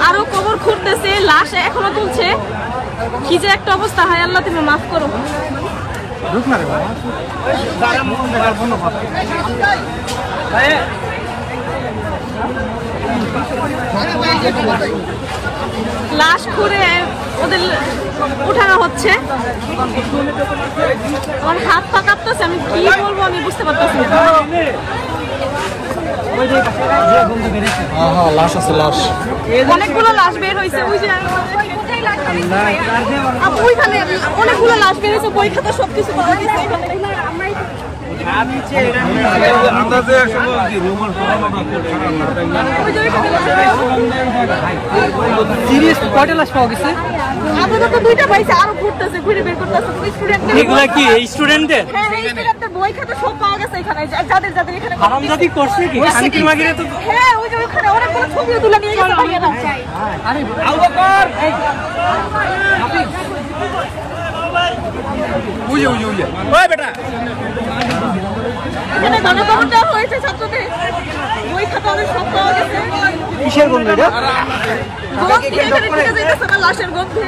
আরো কবর খুঁড়তেছে, লাশ এখনো তুলছে। কি যে একটা অবস্থা, হায় আল্লাহ তুমি মাফ করো। লাশ খুঁড়ে ওদের উঠানো হচ্ছে। আমার হাত পা কাঁপতেছে, আমি কি বলবো আমি বুঝতে পারতেছি না। লাশ আছে, লাশ অনেকগুলো লাশ বের হয়েছে। ওই যে ওইখানে অনেকগুলো লাশ বের হয়েছে, বই খাতা সবকিছু পাওয়া গেছে এখানে। কয়টা লাশ পাওয়া গেছে? আপাতত দুইটা পাইছে, আরো ঘুরতেছে, ঘুরে বের করতেছে। এগুলা কি স্টুডেন্টের? হ্যাঁ, স্টুডেন্টের বই খাতা সব পাওয়া গেছে এখানে। যাদের যাদের এখানে হারামজাদি করছে কি? শান্তির মাগিরে তো হ্যাঁ, ওই যে ওখানে অনেকগুলো ছবিও তুলে নিয়ে গেছে ভাইয়ারা। আরে আবুবকর ওই বেটা এখানে গণকবর দেওয়া হয়েছে ছাত্রদের। বই খাতা ওদের সব পাওয়া গেছে। কিসের গন্ধ এটা? গন্ধ এখানে ঢুকে যাইতেছে না, লাশের গন্ধে।